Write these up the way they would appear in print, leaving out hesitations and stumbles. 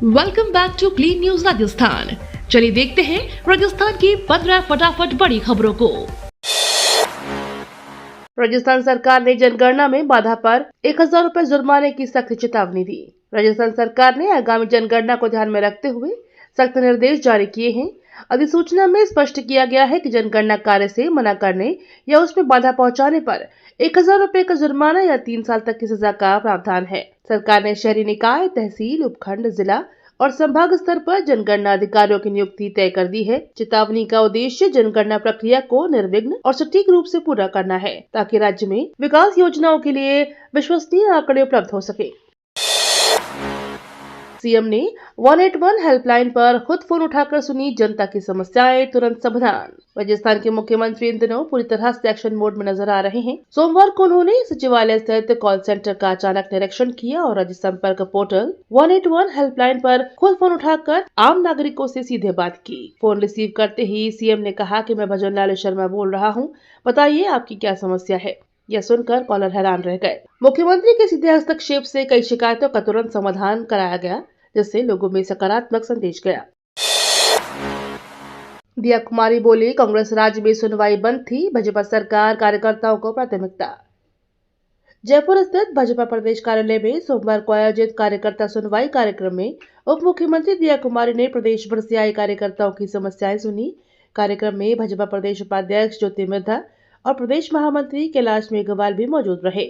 Welcome back to clean news Rajasthan. चलिए देखते हैं राजस्थान की 15 फटाफट बड़ी खबरों को। राजस्थान सरकार ने जनगणना में बाधा पर 1000 रुपए जुर्माने की सख्त चेतावनी दी। राजस्थान सरकार ने आगामी जनगणना को ध्यान में रखते हुए सख्त निर्देश जारी किए हैं। अधिसूचना में स्पष्ट किया गया है कि जनगणना कार्य से मना करने या उसमें बाधा पहुंचाने पर 1000 रुपए का जुर्माना या 3 साल तक की सजा का प्रावधान है। सरकार ने शहरी निकाय, तहसील, उपखंड, जिला और संभाग स्तर पर जनगणना अधिकारियों की नियुक्ति तय कर दी है। चेतावनी का उद्देश्य जनगणना प्रक्रिया को निर्विघ्न और सटीक रूप से पूरा करना है, ताकि राज्य में विकास योजनाओं के लिए विश्वसनीय आंकड़े उपलब्ध हो सके। सीएम ने 181 हेल्पलाइन पर खुद फोन उठाकर सुनी जनता की समस्याएं, तुरंत समाधान। राजस्थान के मुख्यमंत्री इन दिनों पूरी तरह से एक्शन मोड में नजर आ रहे हैं। सोमवार को उन्होंने सचिवालय स्थित कॉल सेंटर का अचानक निरीक्षण किया और राज्य संपर्क पोर्टल 181 हेल्पलाइन पर खुद फोन उठाकर आम नागरिकों से सीधे बात की। फोन रिसीव करते ही सीएम ने कहा कि मैं भजन लाल शर्मा बोल रहा हूँ, बताइए आपकी क्या समस्या है। यह सुनकर कॉलर हैरान रह गए। मुख्यमंत्री के सीधे हस्तक्षेप से कई शिकायतों का तुरंत समाधान कराया गया, जिससे लोगों में सकारात्मक संदेश गया। दिया कुमारी बोली, कांग्रेस राज्य में सुनवाई बंद थी, भाजपा सरकार कार्यकर्ताओं को प्राथमिकता। जयपुर स्थित भाजपा प्रदेश कार्यालय में सोमवार को आयोजित कार्यकर्ता सुनवाई कार्यक्रम में उप मुख्यमंत्री दिया कुमारी ने प्रदेश भर से आए कार्यकर्ताओं की समस्याएं सुनी। कार्यक्रम में भाजपा प्रदेश उपाध्यक्ष ज्योति मिर्धा और प्रदेश महामंत्री कैलाश मेघवाल भी मौजूद रहे।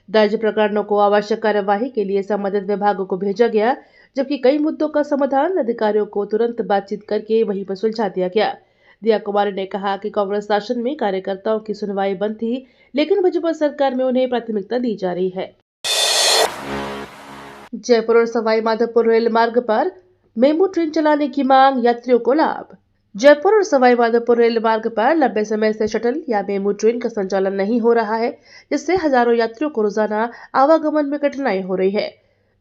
दर्ज प्रकरणों को आवश्यक कार्यवाही के लिए संबंधित विभागों को भेजा गया, जबकि कई मुद्दों का समाधान अधिकारियों को तुरंत बातचीत करके वहीं पर सुलझा दिया गया। दिया कुमारी ने कहा कि कांग्रेस शासन में कार्यकर्ताओं की सुनवाई बंद थी, लेकिन भाजपा सरकार में उन्हें प्राथमिकता दी जा रही है। जयपुर और सवाई माधोपुर रेल मार्ग पर मेमू ट्रेन चलाने की मांग, यात्रियों को लाभ। जयपुर और सवाई माधोपुर रेल मार्ग पर लंबे समय से शटल या मेमू ट्रेन का संचालन नहीं हो रहा है, जिससे हजारों यात्रियों को रोजाना आवागमन में कठिनाई हो रही है।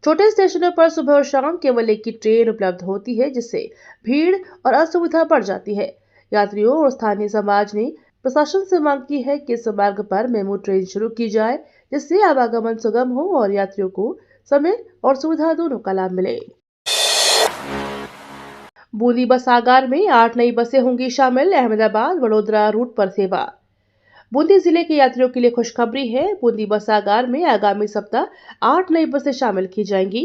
छोटे स्टेशनों पर सुबह और शाम केवल एक ही ट्रेन उपलब्ध होती है, जिससे भीड़ और असुविधा बढ़ जाती है। यात्रियों और स्थानीय समाज ने प्रशासन से मांग की है कि इस मार्ग पर मेमू ट्रेन शुरू की जाए, जिससे आवागमन सुगम हो और यात्रियों को समय और सुविधा दोनों का लाभ मिले। बूंदी बस आगार में 8 नई बसें होंगी शामिल, अहमदाबाद वडोदरा रूट पर सेवा। बूंदी जिले के यात्रियों के लिए खुशखबरी है। बूंदी बस आगार में आगामी सप्ताह 8 नई बसें शामिल की जाएंगी।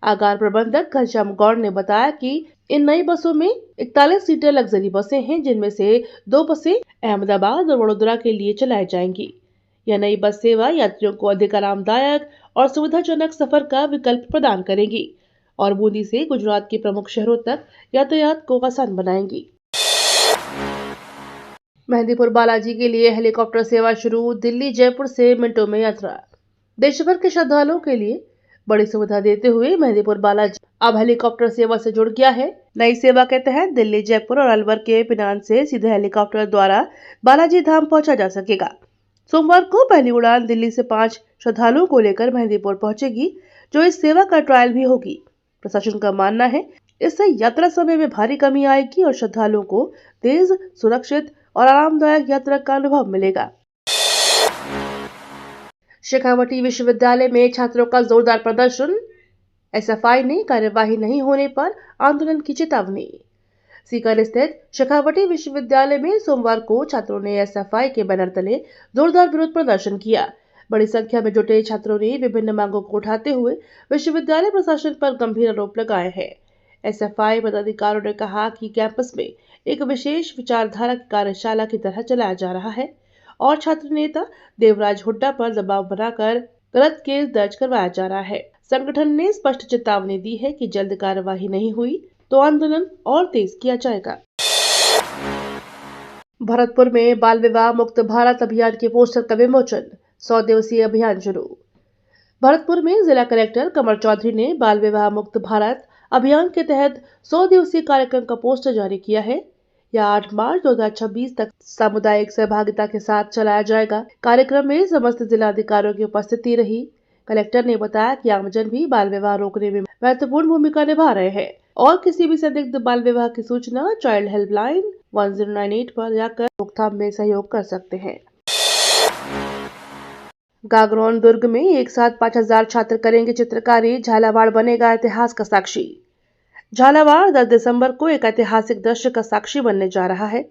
आगार प्रबंधक घनश्याम गौड़ ने बताया कि इन नई बसों में 41 सीटर लग्जरी बसें हैं, जिनमें से 2 बसें अहमदाबाद और वडोदरा के लिए चलाई जाएंगी। यह नई बस सेवा यात्रियों को अधिक आरामदायक और सुविधाजनक सफर का विकल्प प्रदान करेगी और बूंदी से गुजरात के प्रमुख शहरों तक यातायात को आसान बनाएंगी। मेहंदीपुर बालाजी के लिए हेलीकॉप्टर सेवा शुरू, दिल्ली जयपुर से मिनटों में यात्रा। देश भर के श्रद्धालुओं के लिए बड़ी सुविधा देते हुए मेहंदीपुर बालाजी अब हेलीकॉप्टर सेवा से जुड़ गया है। नई सेवा के तहत दिल्ली, जयपुर और अलवर के पिनान से सीधे हेलीकॉप्टर द्वारा बालाजी धाम पहुंचा जा सकेगा। सोमवार को पहली उड़ान दिल्ली से 5 श्रद्धालुओं को लेकर मेहंदीपुर पहुंचेगी, जो इस सेवा का ट्रायल भी होगी। प्रशासन का मानना है इससे यात्रा समय में भारी कमी आएगी और श्रद्धालुओं को तेज, सुरक्षित और आरामदायक यात्रा का अनुभव मिलेगा। शेखावटी विश्वविद्यालय में छात्रों का जोरदार प्रदर्शन, एसएफआई ने कार्यवाही नहीं होने पर आंदोलन की चेतावनी। सीकर स्थित शेखावटी विश्वविद्यालय में सोमवार को छात्रों ने एसएफआई के बैनर तले जोरदार विरोध प्रदर्शन किया। बड़ी संख्या में जुटे छात्रों ने विभिन्न मांगों को उठाते हुए विश्वविद्यालय प्रशासन पर गंभीर आरोप लगाए हैं। एसएफआई पदाधिकारियों ने कहा कि कैंपस में एक विशेष विचारधारा की कार्यशाला की तरह चलाया जा रहा है और छात्र नेता देवराज हुड्डा पर दबाव बनाकर गलत केस दर्ज करवाया जा रहा है। संगठन ने स्पष्ट चेतावनी दी है कि जल्द कार्यवाही नहीं हुई तो आंदोलन और तेज किया जाएगा। भरतपुर में बाल विवाह मुक्त भारत अभियान के पोस्टर का विमोचन, 100 दिवसीय अभियान शुरू। भरतपुर में जिला कलेक्टर कमर चौधरी ने बाल विवाह मुक्त भारत अभियान के तहत 100 दिवसीय कार्यक्रम का पोस्टर जारी किया है। यह 8 मार्च 2026 तक सामुदायिक सहभागिता के साथ चलाया जाएगा। कार्यक्रम में समस्त जिला अधिकारियों की उपस्थिति रही। कलेक्टर ने बताया कि आमजन भी बाल विवाह रोकने में महत्वपूर्ण भूमिका निभा रहे हैं और किसी भी संदिग्ध बाल विवाह की सूचना चाइल्ड हेल्पलाइन 1098 पर जाकर रोकथाम में सहयोग कर सकते हैं। गागरोन दुर्ग में एक साथ 5000 छात्र करेंगे चित्रकारी, झालावाड़ बनेगा इतिहास का साक्षी। झालावाड़ 10 दिसंबर को एक ऐतिहासिक दृश्य का साक्षी बनने जा रहा है।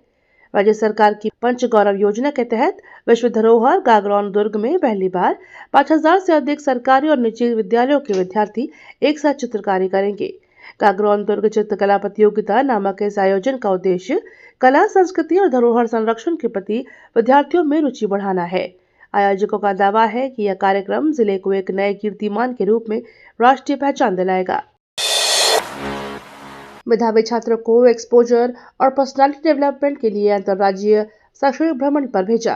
राज्य सरकार की पंच गौरव योजना के तहत विश्व धरोहर गागरौन दुर्ग में पहली बार 5000 से अधिक सरकारी और निजी विद्यालयों के विद्यार्थी एक साथ चित्रकारी करेंगे। गागरौन दुर्ग चित्रकला प्रतियोगिता नामक इस आयोजन का उद्देश्य कला, संस्कृति और धरोहर संरक्षण के प्रति विद्यार्थियों में रुचि बढ़ाना है। आयोजकों का दावा है कि यह कार्यक्रम जिले को एक नए कीर्तिमान के रूप में राष्ट्रीय पहचान दिलाएगा। मेधावी छात्रों को एक्सपोजर और पर्सनालिटी डेवलपमेंट के लिए अंतर्राज्यीय शैक्षणिक भ्रमण पर भेजा।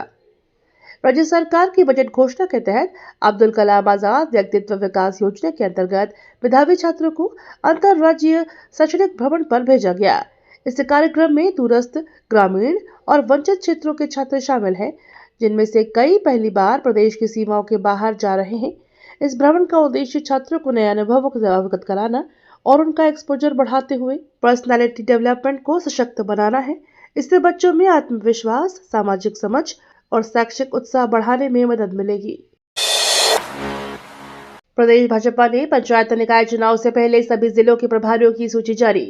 राज्य सरकार की बजट घोषणा के तहत अब्दुल कलाम आजाद व्यक्तित्व विकास योजना के अंतर्गत मेधावी छात्रों को अंतर्राज्यीय शैक्षणिक भ्रमण पर भेजा गया। इस कार्यक्रम में दूरस्थ, ग्रामीण और वंचित क्षेत्रों के छात्र शामिल हैं, जिनमें से कई पहली बार प्रदेश की सीमाओं के बाहर जा रहे हैं। इस भ्रमण का उद्देश्य छात्रों को नए अनुभवों से अवगत कराना और उनका एक्सपोजर बढ़ाते हुए पर्सनालिटी डेवलपमेंट को सशक्त बनाना है। इससे बच्चों में आत्मविश्वास, सामाजिक समझ और शैक्षिक उत्साह बढ़ाने में मदद मिलेगी। प्रदेश भाजपा ने पंचायत निकाय चुनाव से पहले सभी जिलों के प्रभारियों की सूची जारी।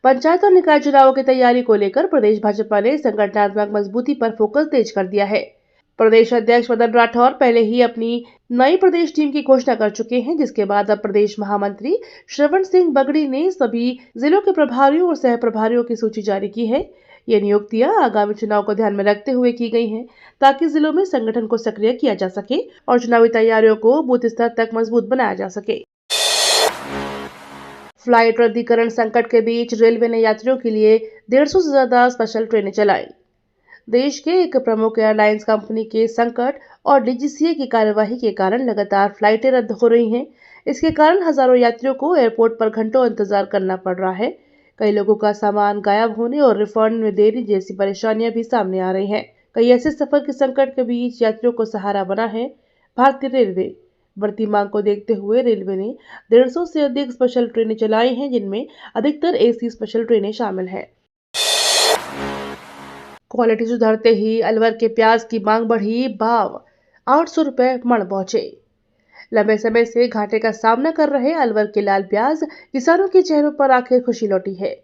पंचायत और निकाय चुनावों की तैयारी को लेकर प्रदेश भाजपा ने संगठनात्मक मजबूती पर फोकस तेज कर दिया है। प्रदेश अध्यक्ष मदन राठौर पहले ही अपनी नई प्रदेश टीम की घोषणा कर चुके हैं, जिसके बाद अब प्रदेश महामंत्री श्रवण सिंह बगड़ी ने सभी जिलों के प्रभारियों और सह प्रभारियों की सूची जारी की है। ये नियुक्तियां आगामी चुनाव को ध्यान में रखते हुए की गई हैं, ताकि जिलों में संगठन को सक्रिय किया जा सके और चुनावी तैयारियों को बूथ स्तर तक मजबूत बनाया जा सके। फ्लाइट रद्दीकरण संकट के बीच रेलवे ने यात्रियों के लिए 150 से ज्यादा स्पेशल ट्रेनें चलाई। देश के एक प्रमुख एयरलाइंस कंपनी के संकट और डीजीसीए की कार्यवाही के कारण लगातार फ्लाइटें रद्द हो रही हैं। इसके कारण हजारों यात्रियों को एयरपोर्ट पर घंटों इंतजार करना पड़ रहा है। कई लोगों का सामान गायब होने और रिफंड में देरी जैसी परेशानियां भी सामने आ रही हैं। कई ऐसे सफर के संकट के बीच यात्रियों को सहारा बना है भारतीय रेलवे। बढ़ती मांग को देखते हुए रेलवे ने 150 से अधिक स्पेशल ट्रेनें चलाई हैं, जिनमें अधिकतर एसी स्पेशल ट्रेनें शामिल हैं। क्वालिटी सुधरते ही अलवर के प्याज की मांग बढ़ी, भाव 800 रुपए मण पहुंचे। लंबे समय से घाटे का सामना कर रहे अलवर के लाल प्याज किसानों के चेहरों पर आखिर खुशी लौटी है।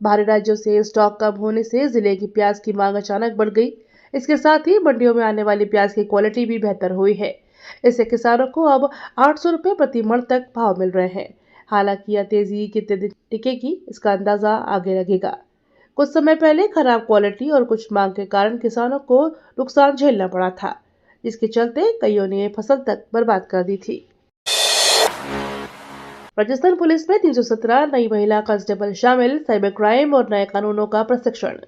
बाहरी राज्यों से स्टॉक कम होने से जिले की प्याज की मांग अचानक बढ़ गई। इसके साथ ही मंडियों में आने वाली प्याज की क्वालिटी भी बेहतर हुई है। इससे किसानों को अब 800 रुपए प्रति मण तक भाव मिल रहे हैं। हालांकि यह तेजी कितने दिन टिकेगी, इसका अंदाजा आगे लगेगा। कुछ समय पहले खराब क्वालिटी और कुछ मांग के कारण किसानों को नुकसान झेलना पड़ा था, जिसके चलते कईयों ने फसल तक बर्बाद कर दी थी। राजस्थान पुलिस में 317 नई महिला कांस्टेबल शामिल, साइबर क्राइम और नए कानूनों का प्रशिक्षण।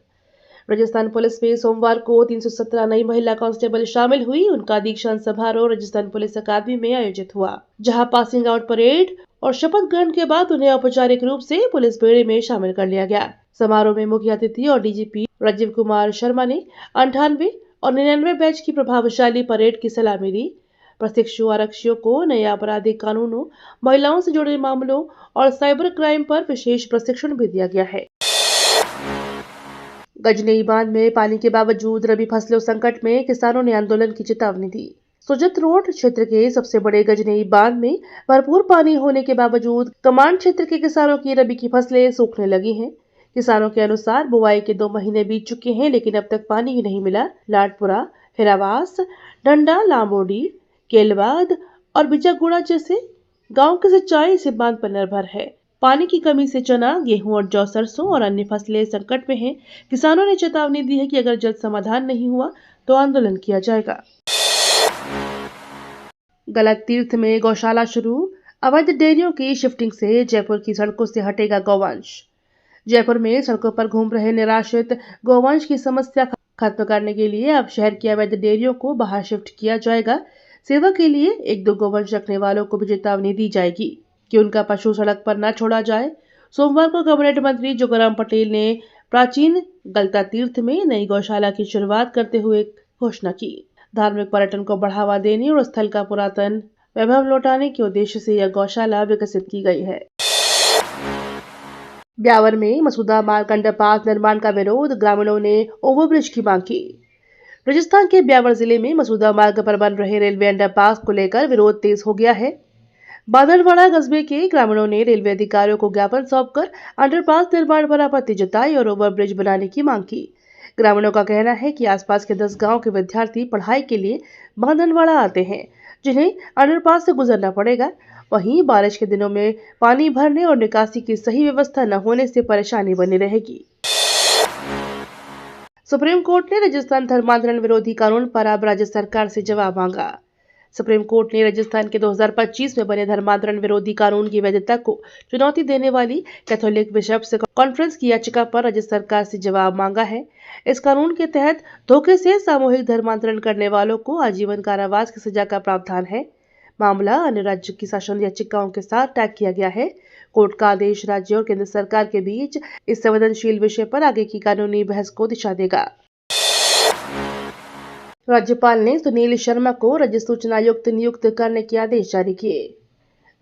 राजस्थान पुलिस में सोमवार को 317 नई महिला कांस्टेबल शामिल हुई। उनका दीक्षांत समारोह राजस्थान पुलिस अकादमी में आयोजित हुआ, जहां पासिंग आउट परेड और शपथ ग्रहण के बाद उन्हें औपचारिक रूप से पुलिस बेड़े में शामिल कर लिया गया। समारोह में मुख्य अतिथि और डीजीपी राजीव कुमार शर्मा ने 98 और 99 बैच की प्रभावशाली परेड की सलामी ली। प्रशिक्षु आरक्षियों को नए आपराधिक कानूनों, महिलाओं से जुड़े मामलों और साइबर क्राइम पर विशेष प्रशिक्षण भी दिया गया है। गजनई बांध में पानी के बावजूद रबी फसलों संकट में किसानों ने आंदोलन की चेतावनी दी। सुजत रोड क्षेत्र के सबसे बड़े गजनई बांध में भरपूर पानी होने के बावजूद कमांड क्षेत्र के किसानों की रबी की फसलें सूखने लगी हैं। किसानों के अनुसार बुआई के 2 महीने बीत चुके हैं, लेकिन अब तक पानी ही नहीं मिला। लाडपुरा, हिरावास, डंडा, लांबोडी, केलवाद और बिजागुड़ा जैसे गांव की सिंचाई इस बांध पर निर्भर है। पानी की कमी से चना, गेहूं और जौ, सरसों और अन्य फसलें संकट में हैं। किसानों ने चेतावनी दी है कि अगर जल्द समाधान नहीं हुआ तो आंदोलन किया जाएगा। गलत तीर्थ में गौशाला शुरू, अवैध डेयरियों की शिफ्टिंग से जयपुर की सड़कों से हटेगा गौवंश। जयपुर में सड़कों पर घूम रहे निराश्रित गौवंश की समस्या खत्म करने के लिए अब शहर की अवैध डेयरियों को बाहर शिफ्ट किया जाएगा। सेवा के लिए 1-2 गौवंश रखने वालों को भी चेतावनी दी जाएगी कि उनका पशु सड़क पर न छोड़ा जाए। सोमवार को कैबिनेट मंत्री जोगाराम पटेल ने प्राचीन गलता तीर्थ में नई गौशाला की शुरुआत करते हुए घोषणा की। धार्मिक पर्यटन को बढ़ावा देने और स्थल का पुरातन वैभव लौटाने के उद्देश्य से यह गौशाला विकसित की गई है। ब्यावर में मसूदा मार्ग अंडरपास निर्माण का विरोध, ग्रामीणों ने ओवरब्रिज की मांग की। राजस्थान के ब्यावर जिले में मसूदा मार्ग पर बन रहे रेलवे अंडरपास को लेकर विरोध तेज हो गया है। बांदरवाड़ा कस्बे के ग्रामीणों ने रेलवे अधिकारियों को ज्ञापन सौंपकर अंडरपास निर्माण पर आपत्ति जताई और ओवरब्रिज बनाने की मांग की। ग्रामीणों का कहना है कि आसपास के 10 गांव के विद्यार्थी पढ़ाई के लिए बांदरवाड़ा आते हैं, जिन्हें अंडरपास से गुजरना पड़ेगा। वहीं बारिश के दिनों में पानी भरने और निकासी की सही व्यवस्था न होने से परेशानी बनी रहेगी। सुप्रीम कोर्ट ने राजस्थान धर्मांतरण विरोधी कानून पर अब राज्य सरकार से जवाब मांगा। सुप्रीम कोर्ट ने राजस्थान के 2025 में बने धर्मांतरण विरोधी कानून की वैधता को चुनौती देने वाली कैथोलिक बिशप्स कॉन्फ्रेंस की याचिका पर राज्य सरकार से जवाब मांगा है। इस कानून के तहत धोखे से सामूहिक धर्मांतरण करने वालों को आजीवन कारावास की सजा का प्रावधान है। मामला अन्य राज्य की शासन याचिकाओं के साथ टैग किया गया है। कोर्ट का आदेश राज्य और केंद्र सरकार के बीच इस संवेदनशील विषय पर आगे की कानूनी बहस को दिशा देगा। राज्यपाल ने सुनील शर्मा को राज्य सूचना आयुक्त नियुक्त करने के आदेश जारी किए।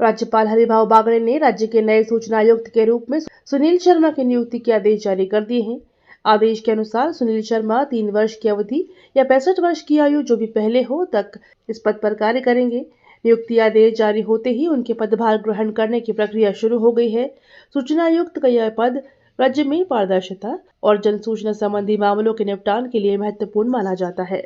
राज्यपाल हरिभाऊ बागड़े ने राज्य के नए सूचना आयुक्त के रूप में सुनील शर्मा की नियुक्ति के आदेश जारी कर दिए हैं। आदेश के अनुसार सुनील शर्मा 3 वर्ष की अवधि या 65 वर्ष की आयु जो भी पहले हो तक इस पद पर कार्य करेंगे। नियुक्ति आदेश जारी होते ही उनके पदभार ग्रहण करने की प्रक्रिया शुरू हो गई है। सूचना आयुक्त का यह पद राज्य में पारदर्शिता और जन सूचना संबंधी मामलों के निपटान के लिए महत्वपूर्ण माना जाता है।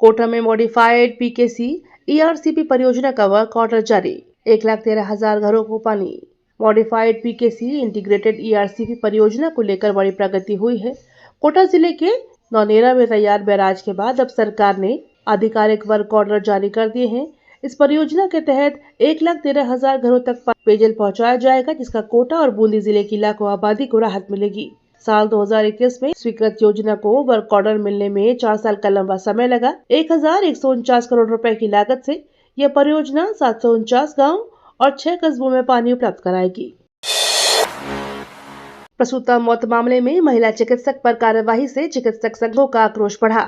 कोटा में मॉडिफाइड पीकेसी ईआरसीपी परियोजना का वर्क ऑर्डर जारी। 1,13,000 घरों को पानी। मॉडिफाइड पीकेसी इंटीग्रेटेड ईआरसीपी परियोजना को लेकर बड़ी प्रगति हुई है। कोटा जिले के नौनेरा में तैयार बैराज के बाद अब सरकार ने आधिकारिक वर्क ऑर्डर जारी कर दिए हैं। इस परियोजना के तहत 1,13,000 घरों तक पेयजल पहुंचाया जाएगा, जिसका कोटा और बूंदी जिले की लाखों आबादी को राहत मिलेगी। साल 2021 में स्वीकृत योजना को वर्क ऑर्डर मिलने में 4 साल का लंबा समय लगा। 1,149 करोड़ रुपए की लागत से यह परियोजना 749 गांव और 6 कस्बों में पानी उपलब्ध कराएगी। प्रसूता मौत मामले में महिला चिकित्सक पर कार्यवाही से चिकित्सक संघों का आक्रोश बढ़ा।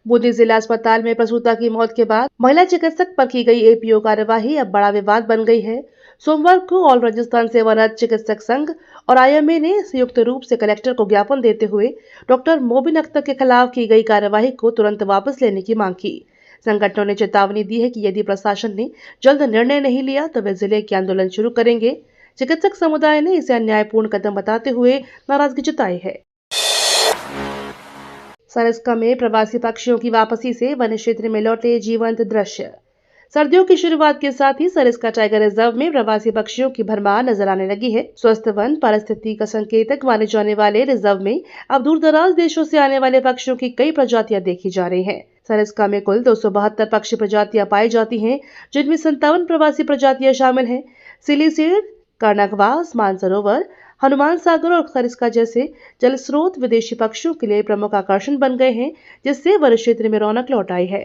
बूंदी जिला अस्पताल में प्रसूता की मौत के बाद महिला चिकित्सक पर की गई एपीओ कार्यवाही अब बड़ा विवाद बन गई है। सोमवार को ऑल राजस्थान सेवारत चिकित्सक संघ और आईएमए ने संयुक्त रूप से कलेक्टर को ज्ञापन देते हुए डॉक्टर मोबिन अख्तर के खिलाफ की गई कार्यवाही को तुरंत वापस लेने की मांग की। संगठनों ने चेतावनी दी है कि यदि प्रशासन ने जल्द निर्णय नहीं लिया तो वे जिले के आंदोलन शुरू करेंगे। चिकित्सक समुदाय ने इसे अन्यायपूर्ण कदम बताते हुए नाराजगी जताई है। सरिस्का में प्रवासी पक्षियों की वापसी से वन क्षेत्र में लौटे जीवंत दृश्य। सर्दियों की शुरुआत के साथ ही सरिस्का टाइगर रिजर्व में प्रवासी पक्षियों की भरमार नजर आने लगी है। स्वस्थ वन पारिस्थितिकी का संकेतक माने जाने वाले रिजर्व में अब दूर दराज देशों से आने वाले पक्षियों की कई प्रजातियां देखी जा रही हैं। सरिस्का में कुल 272 पक्षी प्रजातियां पाई जाती हैं, जिनमें 57 प्रवासी प्रजातियां शामिल हैं। सिलीसीड, कर्णकवास, मानसरोवर, हनुमान सागर और सरिस्का जैसे जल स्रोत विदेशी पक्षियों के लिए प्रमुख आकर्षण बन गए हैं, जिससे वन क्षेत्र में रौनक लौट आई है।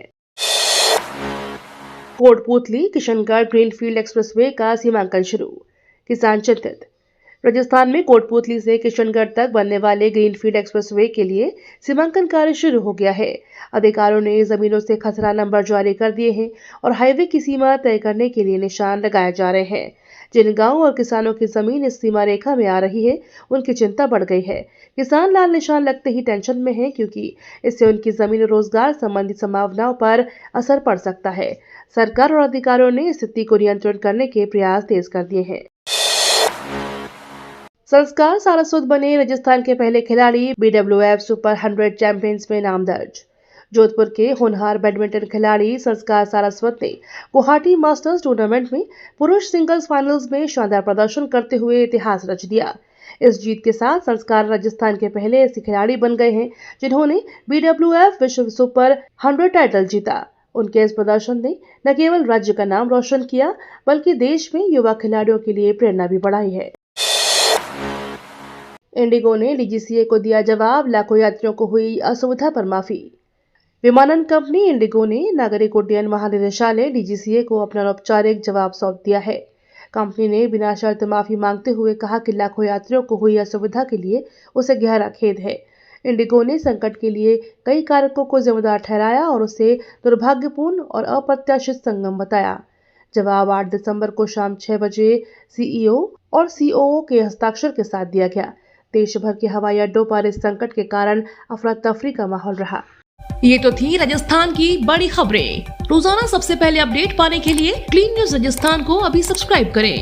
कोटपूतली किशनगढ़ ग्रीनफील्ड एक्सप्रेसवे का सीमांकन शुरू। किसान चिंतित। राजस्थान में कोटपूतली से किशनगढ़ तक बनने वाले ग्रीनफील्ड एक्सप्रेसवे के लिए सीमांकन कार्य शुरू हो गया है। अधिकारियों ने जमीनों से खसरा नंबर जारी कर दिए हैं और हाईवे की सीमा तय करने के लिए निशान लगाए जा रहे हैं। जिन गांव और किसानों की जमीन इस सीमा रेखा में आ रही है, उनकी चिंता बढ़ गई है। किसान लाल निशान लगते ही टेंशन में है, क्योंकि इससे उनकी जमीन और रोजगार संबंधी संभावनाओं पर असर पड़ सकता है। सरकार और अधिकारियों ने स्थिति को नियंत्रण करने के प्रयास तेज कर दिए हैं। संस्कार सारस्वत बने राजस्थान के पहले खिलाड़ी। BWF सुपर 100 चैंपियंस में नाम दर्ज। जोधपुर के होनहार बैडमिंटन खिलाड़ी संस्कार सारस्वत ने गुवाहाटी मास्टर्स टूर्नामेंट में पुरुष सिंगल्स फाइनल्स में शानदार प्रदर्शन करते हुए इतिहास रच दिया। इस जीत के साथ संस्कार राजस्थान के पहले ऐसे खिलाड़ी बन गए हैं जिन्होंने BWF विश्व सुपर 100 टाइटल जीता। उनके इस प्रदर्शन ने न केवल राज्य का नाम रोशन किया, बल्कि देश में युवा खिलाड़ियों के लिए प्रेरणा भी बढ़ाई है। इंडिगो ने DGCA को दिया जवाब। लाखों यात्रियों को हुई असुविधा पर माफी। विमानन कंपनी इंडिगो ने नागरिक उड्डयन महानिदेशालय DGCA को अपना औपचारिक जवाब सौंप दिया है। कंपनी ने बिना शर्त माफी मांगते हुए कहा कि लाखों यात्रियों को हुई असुविधा के लिए उसे गहरा खेद है। इंडिगो ने संकट के लिए कई कारकों को जिम्मेदार ठहराया और उसे दुर्भाग्यपूर्ण और अप्रत्याशित संगम बताया। जवाब 8 दिसंबर को शाम 6 बजे CEO और COO के हस्ताक्षर के साथ दिया गया। देश भर के हवाई अड्डों पर इस संकट के कारण अफरा तफरी का माहौल रहा। ये तो थी राजस्थान की बड़ी खबरें। रोजाना सबसे पहले अपडेट पाने के लिए क्लीन न्यूज राजस्थान को अभी सब्सक्राइब करें।